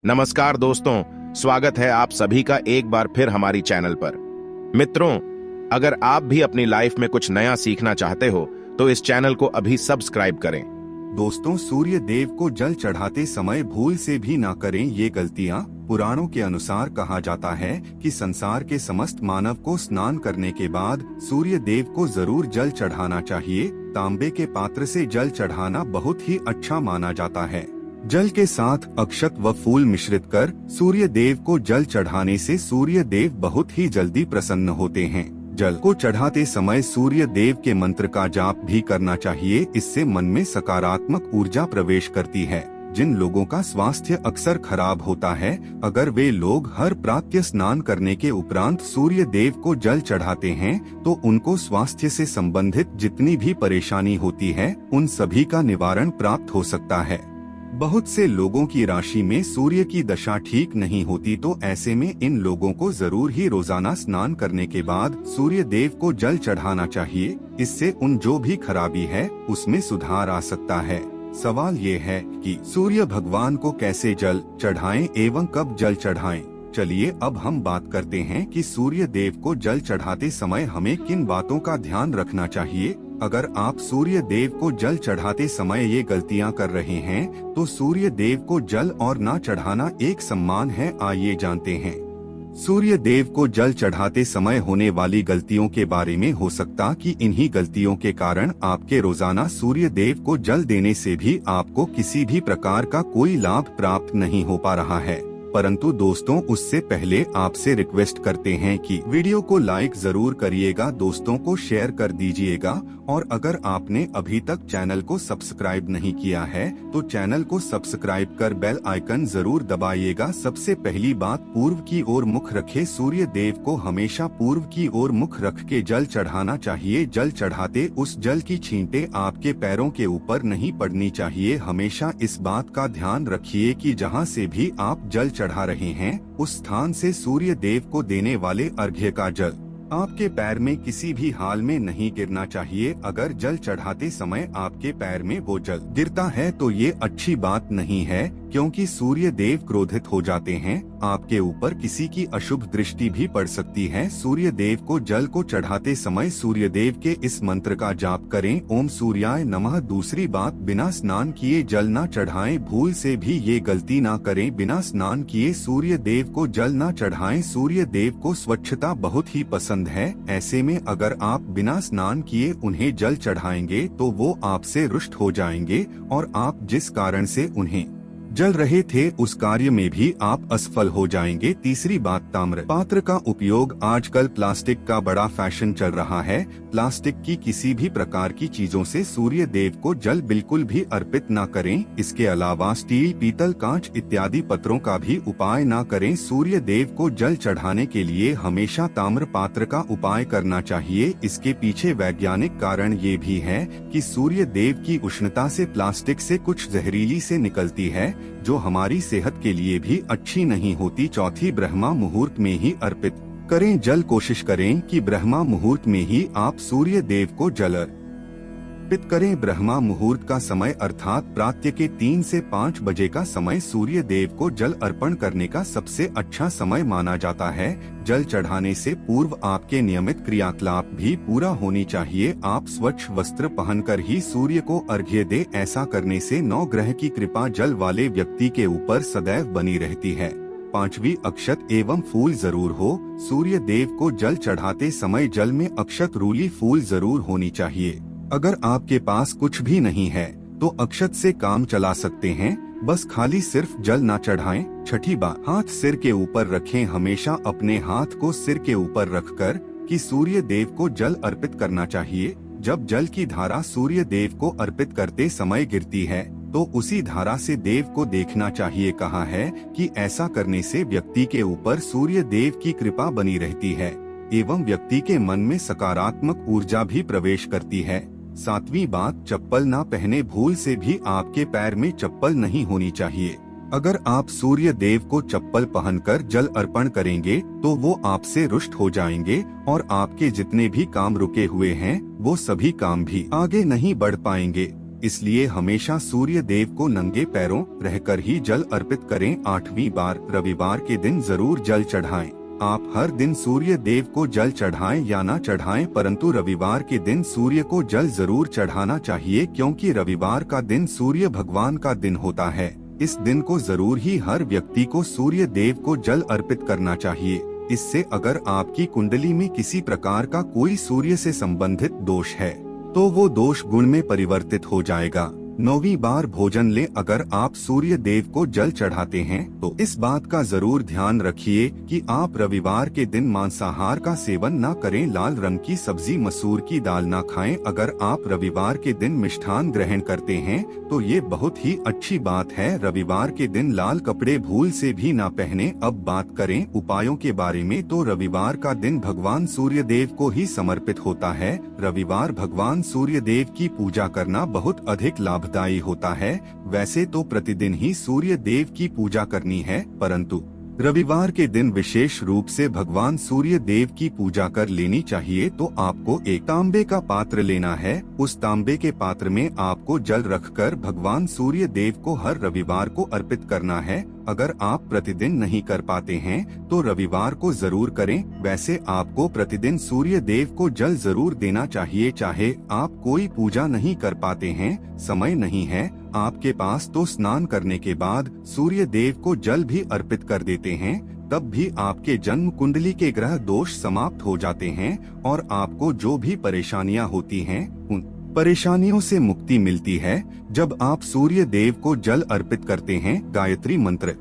नमस्कार दोस्तों, स्वागत है आप सभी का एक बार फिर हमारी चैनल पर। मित्रों, अगर आप भी अपनी लाइफ में कुछ नया सीखना चाहते हो तो इस चैनल को अभी सब्सक्राइब करें। दोस्तों, सूर्य देव को जल चढ़ाते समय भूल से भी ना करें ये गलतियां। पुराणों के अनुसार कहा जाता है कि संसार के समस्त मानव को स्नान करने के बाद सूर्य देव को जरूर जल चढ़ाना चाहिए। तांबे के पात्र से जल चढ़ाना बहुत ही अच्छा माना जाता है। जल के साथ अक्षत व फूल मिश्रित कर सूर्य देव को जल चढ़ाने से सूर्य देव बहुत ही जल्दी प्रसन्न होते हैं। जल को चढ़ाते समय सूर्य देव के मंत्र का जाप भी करना चाहिए। इससे मन में सकारात्मक ऊर्जा प्रवेश करती है। जिन लोगों का स्वास्थ्य अक्सर खराब होता है, अगर वे लोग हर प्रातः स्नान करने के उपरांत सूर्य देव को जल चढ़ाते हैं तो उनको स्वास्थ्य से संबंधित जितनी भी परेशानी होती है उन सभी का निवारण प्राप्त हो सकता है। बहुत से लोगों की राशि में सूर्य की दशा ठीक नहीं होती, तो ऐसे में इन लोगों को जरूर ही रोजाना स्नान करने के बाद सूर्य देव को जल चढ़ाना चाहिए। इससे उन जो भी खराबी है उसमें सुधार आ सकता है। सवाल ये है कि सूर्य भगवान को कैसे जल चढ़ाएं एवं कब जल चढ़ाएं। चलिए अब हम बात करते हैं कि सूर्य देव को जल चढ़ाते समय हमें किन बातों का ध्यान रखना चाहिए। अगर आप सूर्य देव को जल चढ़ाते समय ये गलतियां कर रहे हैं तो सूर्य देव को जल और ना चढ़ाना एक सम्मान है। आइए जानते हैं सूर्य देव को जल चढ़ाते समय होने वाली गलतियों के बारे में। हो सकता कि इन्हीं गलतियों के कारण आपके रोजाना सूर्य देव को जल देने से भी आपको किसी भी प्रकार का कोई लाभ प्राप्त नहीं हो पा रहा है। परंतु दोस्तों, उससे पहले आपसे रिक्वेस्ट करते हैं कि वीडियो को लाइक जरूर करिएगा, दोस्तों को शेयर कर दीजिएगा और अगर आपने अभी तक चैनल को सब्सक्राइब नहीं किया है तो चैनल को सब्सक्राइब कर बेल आइकन जरूर दबाइएगा। सबसे पहली बात, पूर्व की ओर मुख रखे सूर्य देव को हमेशा पूर्व की ओर मुख रख के जल चढ़ाना चाहिए। जल चढ़ाते उस जल की छींटे आपके पैरों के ऊपर नहीं पड़नी चाहिए। हमेशा इस बात का ध्यान रखिए कि जहाँ से भी आप जल चढ़ा रहे हैं उस स्थान से सूर्य देव को देने वाले अर्घ्य का जल आपके पैर में किसी भी हाल में नहीं गिरना चाहिए। अगर जल चढ़ाते समय आपके पैर में वो जल गिरता है तो ये अच्छी बात नहीं है, क्योंकि सूर्य देव क्रोधित हो जाते हैं। आपके ऊपर किसी की अशुभ दृष्टि भी पड़ सकती है। सूर्य देव को जल को चढ़ाते समय सूर्य देव के इस मंत्र का जाप करें, ओम सूर्याय नमः। दूसरी बात, बिना स्नान किए जल ना चढ़ाएं। भूल से भी ये गलती ना करें, बिना स्नान किए सूर्य देव को जल ना चढ़ाएं। सूर्य देव को स्वच्छता बहुत ही पसंद है। ऐसे में अगर आप बिना स्नान किए उन्हें जल चढ़ाएंगे तो वो आपसे रुष्ट हो जाएंगे और आप जिस कारण से उन्हें जल रहे थे उस कार्य में भी आप असफल हो जाएंगे। तीसरी बात, ताम्र पात्र का उपयोग। आजकल प्लास्टिक का बड़ा फैशन चल रहा है। प्लास्टिक की किसी भी प्रकार की चीजों से सूर्य देव को जल बिल्कुल भी अर्पित ना करें। इसके अलावा स्टील, पीतल, कांच इत्यादि पत्रों का भी उपाय ना करें। सूर्य देव को जल चढ़ाने के लिए हमेशा ताम्र पात्र का उपाय करना चाहिए। इसके पीछे वैज्ञानिक कारण ये भी है कि सूर्य देव की उष्णता से प्लास्टिक से कुछ जहरीली से निकलती है जो हमारी सेहत के लिए भी अच्छी नहीं होती। चौथी, ब्रह्मा मुहूर्त में ही अर्पित करें जल। कोशिश करें कि ब्रह्मा मुहूर्त में ही आप सूर्य देव को जल अर्पित करें। ब्रह्मा मुहूर्त का समय अर्थात प्रातः के 3 से 5 बजे का समय सूर्य देव को जल अर्पण करने का सबसे अच्छा समय माना जाता है। जल चढ़ाने से पूर्व आपके नियमित क्रियाकलाप भी पूरा होनी चाहिए। आप स्वच्छ वस्त्र पहनकर ही सूर्य को अर्घ्य दे। ऐसा करने से 9 ग्रह की कृपा जल वाले व्यक्ति के ऊपर सदैव बनी रहती है। पांचवी, अक्षत एवं फूल जरूर हो। सूर्य देव को जल चढ़ाते समय जल में अक्षत, रूली, फूल जरूर होनी चाहिए। अगर आपके पास कुछ भी नहीं है तो अक्षत से काम चला सकते हैं, बस खाली सिर्फ जल ना चढ़ाएं। छठी बात, हाथ सिर के ऊपर रखें। हमेशा अपने हाथ को सिर के ऊपर रखकर कि सूर्य देव को जल अर्पित करना चाहिए। जब जल की धारा सूर्य देव को अर्पित करते समय गिरती है तो उसी धारा से देव को देखना चाहिए। कहा है कि ऐसा करने से व्यक्ति के ऊपर सूर्य देव की कृपा बनी रहती है एवं व्यक्ति के मन में सकारात्मक ऊर्जा भी प्रवेश करती है। सातवीं बात, चप्पल ना पहने। भूल से भी आपके पैर में चप्पल नहीं होनी चाहिए। अगर आप सूर्य देव को चप्पल पहनकर जल अर्पण करेंगे तो वो आपसे रुष्ट हो जाएंगे और आपके जितने भी काम रुके हुए हैं वो सभी काम भी आगे नहीं बढ़ पाएंगे। इसलिए हमेशा सूर्य देव को नंगे पैरों रहकर ही जल अर्पित करें। 8वीं बार, रविवार के दिन जरूर जल चढ़ाएं। आप हर दिन सूर्य देव को जल चढ़ाएं या ना चढ़ाएं, परंतु रविवार के दिन सूर्य को जल जरूर चढ़ाना चाहिए, क्योंकि रविवार का दिन सूर्य भगवान का दिन होता है। इस दिन को जरूर ही हर व्यक्ति को सूर्य देव को जल अर्पित करना चाहिए। इससे अगर आपकी कुंडली में किसी प्रकार का कोई सूर्य से संबंधित दोष है तो वो दोष गुण में परिवर्तित हो जाएगा। 9वीं बार, भोजन लें। अगर आप सूर्य देव को जल चढ़ाते हैं तो इस बात का जरूर ध्यान रखिए कि आप रविवार के दिन मांसाहार का सेवन न करें। लाल रंग की सब्जी, मसूर की दाल न खाएं। अगर आप रविवार के दिन मिष्ठान ग्रहण करते हैं तो ये बहुत ही अच्छी बात है। रविवार के दिन लाल कपड़े भूल से भी ना पहने। अब बात करें उपायों के बारे में, तो रविवार का दिन भगवान सूर्य देव को ही समर्पित होता है। रविवार भगवान सूर्य देव की पूजा करना बहुत अधिक लाभदायी होता है। वैसे तो प्रतिदिन ही सूर्य देव की पूजा करनी है, परंतु रविवार के दिन विशेष रूप से भगवान सूर्य देव की पूजा कर लेनी चाहिए। तो आपको एक तांबे का पात्र लेना है। उस तांबे के पात्र में आपको जल रखकर भगवान सूर्य देव को हर रविवार को अर्पित करना है। अगर आप प्रतिदिन नहीं कर पाते हैं तो रविवार को जरूर करें। वैसे आपको प्रतिदिन सूर्य देव को जल जरूर देना चाहिए, चाहे आप कोई पूजा नहीं कर पाते हैं, समय नहीं है आपके पास, तो स्नान करने के बाद सूर्य देव को जल भी अर्पित कर देते हैं। तब भी आपके जन्म कुंडली के ग्रह दोष समाप्त हो जाते हैं और आपको जो भी परेशानियां होती हैं उन परेशानियों से मुक्ति मिलती है। जब आप सूर्य देव को जल अर्पित करते हैं, गायत्री मंत्र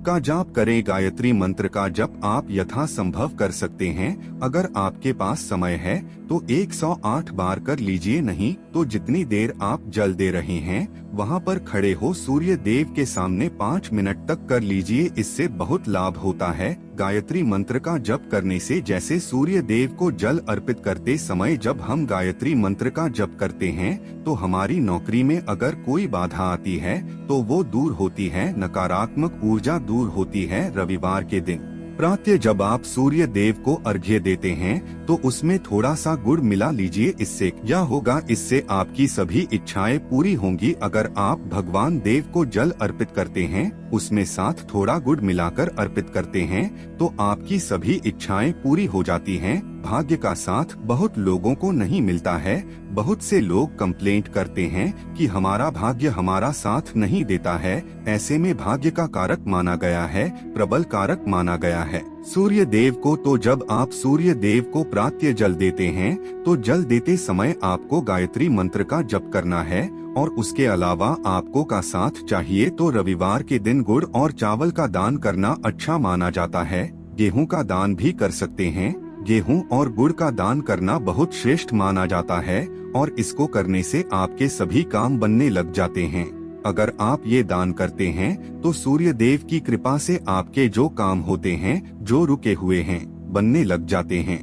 का जाप करें। गायत्री मंत्र का जप आप यथासंभव कर सकते हैं। अगर आपके पास समय है तो 108 बार कर लीजिए, नहीं तो जितनी देर आप जल दे रहे हैं वहां पर खड़े हो सूर्य देव के सामने 5 मिनट तक कर लीजिए। इससे बहुत लाभ होता है। गायत्री मंत्र का जप करने से, जैसे सूर्य देव को जल अर्पित करते समय जब हम गायत्री मंत्र का जप करते हैं तो हमारी नौकरी में अगर कोई बाधा आती है तो वो दूर होती है, नकारात्मक ऊर्जा दूर होती है। रविवार के दिन प्रातः जब आप सूर्य देव को अर्घ्य देते हैं तो उसमें थोड़ा सा गुड़ मिला लीजिए। इससे क्या होगा, इससे आपकी सभी इच्छाएं पूरी होंगी। अगर आप भगवान देव को जल अर्पित करते हैं, उसमें साथ थोड़ा गुड़ मिलाकर अर्पित करते हैं तो आपकी सभी इच्छाएं पूरी हो जाती हैं। भाग्य का साथ बहुत लोगों को नहीं मिलता है। बहुत से लोग कंप्लेंट करते हैं कि हमारा भाग्य हमारा साथ नहीं देता है। ऐसे में भाग्य का कारक माना गया है, प्रबल कारक माना गया है सूर्य देव को। तो जब आप सूर्य देव को प्रातः जल देते हैं तो जल देते समय आपको गायत्री मंत्र का जप करना है और उसके अलावा आपको का साथ चाहिए तो रविवार के दिन गुड़ और चावल का दान करना अच्छा माना जाता है। गेहूं का दान भी कर सकते हैं। गेहूं और गुड़ का दान करना बहुत श्रेष्ठ माना जाता है और इसको करने से आपके सभी काम बनने लग जाते हैं। अगर आप ये दान करते हैं तो सूर्य देव की कृपा से आपके जो काम होते हैं, जो रुके हुए हैं, बनने लग जाते हैं।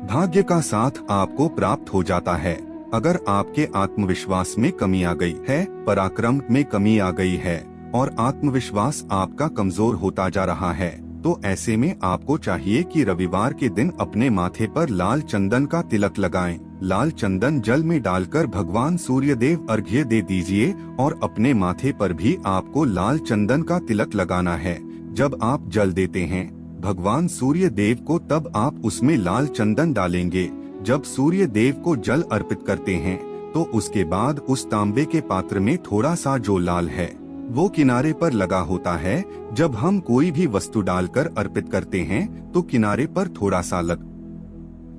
भाग्य का साथ आपको प्राप्त हो जाता है। अगर आपके आत्मविश्वास में कमी आ गई है, पराक्रम में कमी आ गई है और आत्मविश्वास आपका कमजोर होता जा रहा है, तो ऐसे में आपको चाहिए कि रविवार के दिन अपने माथे पर लाल चंदन का तिलक लगाएं। लाल चंदन जल में डालकर भगवान सूर्य देव अर्घ्य दे दीजिए और अपने माथे पर भी आपको लाल चंदन का तिलक लगाना है। जब आप जल देते हैं भगवान सूर्य देव को, तब आप उसमें लाल चंदन डालेंगे। जब सूर्य देव को जल अर्पित करते हैं तो उसके बाद उस तांबे के पात्र में थोड़ा सा जो लाल है वो किनारे पर लगा होता है। जब हम कोई भी वस्तु डालकर अर्पित करते हैं तो किनारे पर थोड़ा सा लग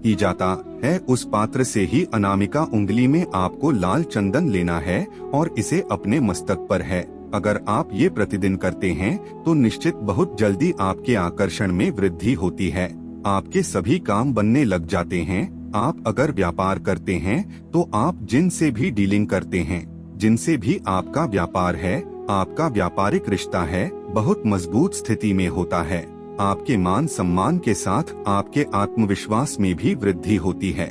ही जाता है। उस पात्र से ही अनामिका उंगली में आपको लाल चंदन लेना है और इसे अपने मस्तक पर है। अगर आप ये प्रतिदिन करते हैं तो निश्चित बहुत जल्दी आपके आकर्षण में वृद्धि होती है। आपके सभी काम बनने लग जाते हैं। आप अगर व्यापार करते हैं तो आप जिनसे भी डीलिंग करते हैं, जिनसे भी आपका व्यापार है, आपका व्यापारिक रिश्ता है, बहुत मजबूत स्थिति में होता है। आपके मान सम्मान के साथ आपके आत्मविश्वास में भी वृद्धि होती है।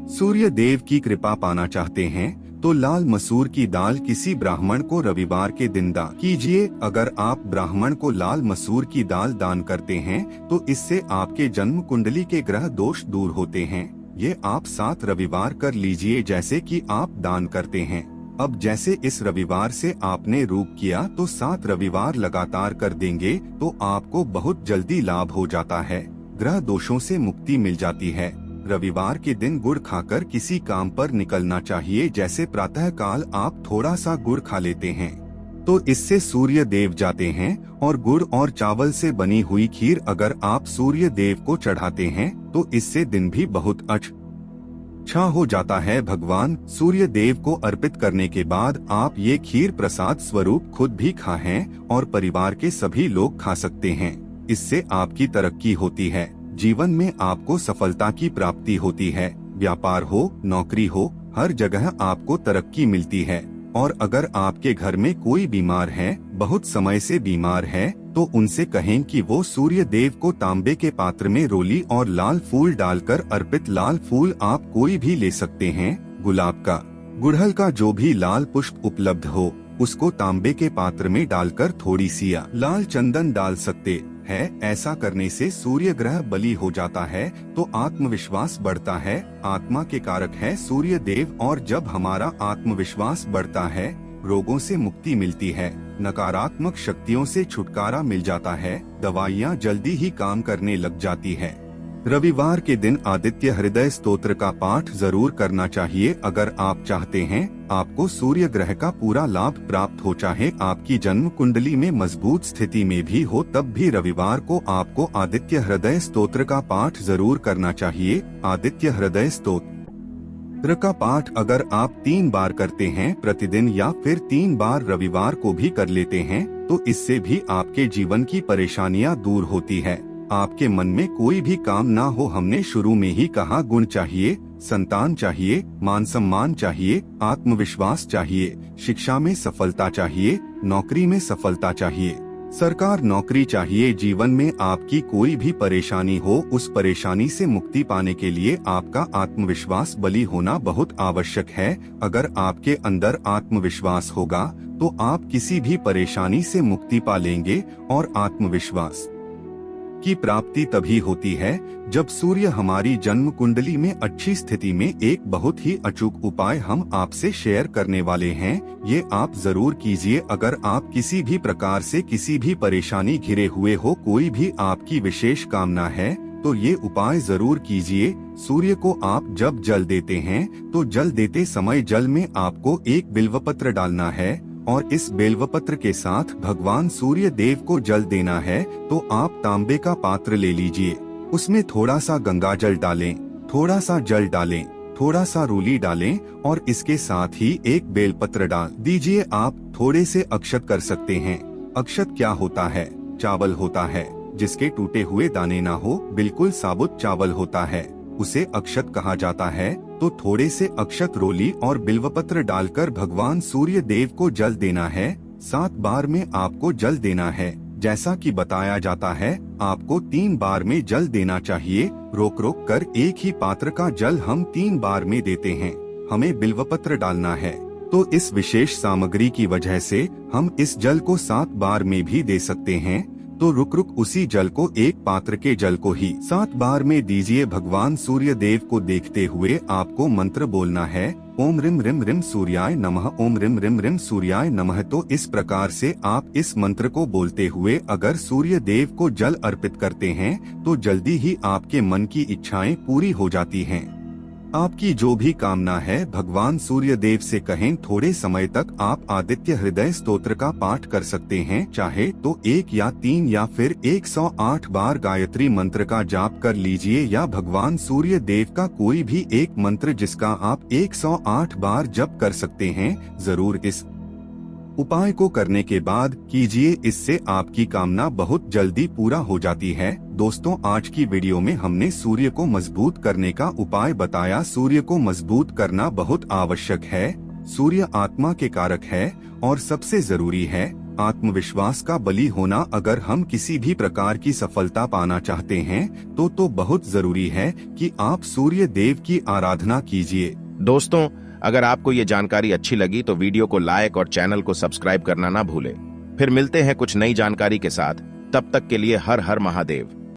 सूर्य देव की कृपा पाना चाहते हैं तो लाल मसूर की दाल किसी ब्राह्मण को रविवार के दिन दान कीजिए। अगर आप ब्राह्मण को लाल मसूर की दाल दान करते हैं तो इससे आपके जन्म कुंडली के ग्रह दोष दूर होते हैं। ये आप 7 रविवार कर लीजिए जैसे कि आप दान करते हैं। अब जैसे इस रविवार से आपने रुक किया तो 7 रविवार लगातार कर देंगे तो आपको बहुत जल्दी लाभ हो जाता है। ग्रह दोषों से मुक्ति मिल जाती है। रविवार के दिन गुड़ खाकर किसी काम पर निकलना चाहिए। जैसे प्रातः काल आप थोड़ा सा गुड़ खा लेते हैं तो इससे सूर्य देव जाते हैं, और गुड़ और चावल से बनी हुई खीर अगर आप सूर्य देव को चढ़ाते हैं तो इससे दिन भी बहुत अच्छा हो जाता है। भगवान सूर्य देव को अर्पित करने के बाद आप ये खीर प्रसाद स्वरूप खुद भी खाएं और परिवार के सभी लोग खा सकते हैं। इससे आपकी तरक्की होती है, जीवन में आपको सफलता की प्राप्ति होती है। व्यापार हो, नौकरी हो, हर जगह आपको तरक्की मिलती है। और अगर आपके घर में कोई बीमार है, बहुत समय से बीमार है, तो उनसे कहें कि वो सूर्य देव को तांबे के पात्र में रोली और लाल फूल डालकर अर्पित। लाल फूल आप कोई भी ले सकते हैं, गुलाब का, गुड़हल का, जो भी लाल पुष्प उपलब्ध हो उसको तांबे के पात्र में डालकर थोड़ी सी लाल चंदन डाल सकते है। ऐसा करने से सूर्य ग्रह बली हो जाता है तो आत्मविश्वास बढ़ता है। आत्मा के कारक है सूर्य देव, और जब हमारा आत्मविश्वास बढ़ता है रोगों से मुक्ति मिलती है, नकारात्मक शक्तियों से छुटकारा मिल जाता है, दवाइयाँ जल्दी ही काम करने लग जाती है। रविवार के दिन आदित्य हृदय स्तोत्र का पाठ जरूर करना चाहिए। अगर आप चाहते हैं आपको सूर्य ग्रह का पूरा लाभ प्राप्त हो, चाहे आपकी जन्म कुंडली में मजबूत स्थिति में भी हो, तब भी रविवार को आपको आदित्य हृदय स्तोत्र का पाठ जरूर करना चाहिए। आदित्य हृदय स्तोत्र का पाठ अगर आप 3 बार करते हैं प्रतिदिन, या फिर 3 बार रविवार को भी कर लेते हैं, तो इससे भी आपके जीवन की परेशानियां दूर होती है। आपके मन में कोई भी काम ना हो, हमने शुरू में ही कहा, गुण चाहिए, संतान चाहिए, मान सम्मान चाहिए, आत्मविश्वास चाहिए, शिक्षा में सफलता चाहिए, नौकरी में सफलता चाहिए, सरकार नौकरी चाहिए। जीवन में आपकी कोई भी परेशानी हो, उस परेशानी से मुक्ति पाने के लिए आपका आत्मविश्वास बली होना बहुत आवश्यक है। अगर आपके अंदर आत्मविश्वास होगा तो आप किसी भी परेशानी से मुक्ति पा लेंगे। और आत्मविश्वास की प्राप्ति तभी होती है जब सूर्य हमारी जन्म कुंडली में अच्छी स्थिति में। एक बहुत ही अचूक उपाय हम आपसे शेयर करने वाले हैं, ये आप जरूर कीजिए। अगर आप किसी भी प्रकार से किसी भी परेशानी घिरे हुए हो, कोई भी आपकी विशेष कामना है, तो ये उपाय जरूर कीजिए। सूर्य को आप जब जल देते हैं तो जल देते समय जल में आपको एक बिल्वपत्र डालना है, और इस बेलवपत्र के साथ भगवान सूर्य देव को जल देना है। तो आप तांबे का पात्र ले लीजिए, उसमें थोड़ा सा गंगा जल डालें, थोड़ा सा जल डालें, थोड़ा सा रूली डालें, और इसके साथ ही एक बेलपत्र डाल दीजिए। आप थोड़े से अक्षत कर सकते हैं। अक्षत क्या होता है? चावल होता है, जिसके टूटे हुए दाने ना हो, बिल्कुल साबुत चावल होता है, उसे अक्षत कहा जाता है। तो थोड़े से अक्षत, रोली और बिल्वपत्र डालकर भगवान सूर्य देव को जल देना है। 7 बार में आपको जल देना है। जैसा कि बताया जाता है, आपको 3 बार में जल देना चाहिए। रोक रोक कर एक ही पात्र का जल हम 3 बार में देते हैं। हमें बिल्वपत्र डालना है, तो इस विशेष सामग्री की वजह से हम इस जल को 7 बार में भी दे सकते हैं। तो रुक रुक उसी जल को, एक पात्र के जल को ही 7 बार में दीजिए। भगवान सूर्य देव को देखते हुए आपको मंत्र बोलना है, ओम रिम रिम रिम सूर्याय नमः, ओम रिम रिम रिम सूर्याय नमः। तो इस प्रकार से आप इस मंत्र को बोलते हुए अगर सूर्य देव को जल अर्पित करते हैं तो जल्दी ही आपके मन की इच्छाएं पूरी हो जाती हैं। आपकी जो भी कामना है भगवान सूर्य देव से कहें। थोड़े समय तक आप आदित्य हृदय स्तोत्र का पाठ कर सकते हैं, चाहे तो 1 या 3 या फिर 108 बार गायत्री मंत्र का जाप कर लीजिए, या भगवान सूर्य देव का कोई भी एक मंत्र जिसका आप 108 बार जप कर सकते हैं। जरूर इस उपाय को करने के बाद कीजिए, इससे आपकी कामना बहुत जल्दी पूरा हो जाती है। दोस्तों, आज की वीडियो में हमने सूर्य को मजबूत करने का उपाय बताया। सूर्य को मजबूत करना बहुत आवश्यक है। सूर्य आत्मा के कारक है और सबसे जरूरी है आत्मविश्वास का बली होना। अगर हम किसी भी प्रकार की सफलता पाना चाहते हैं तो बहुत जरूरी है कि आप सूर्य देव की आराधना कीजिए। दोस्तों, अगर आपको ये जानकारी अच्छी लगी तो वीडियो को लाइक और चैनल को सब्सक्राइब करना ना भूलें। फिर मिलते हैं कुछ नई जानकारी के साथ। तब तक के लिए हर हर महादेव।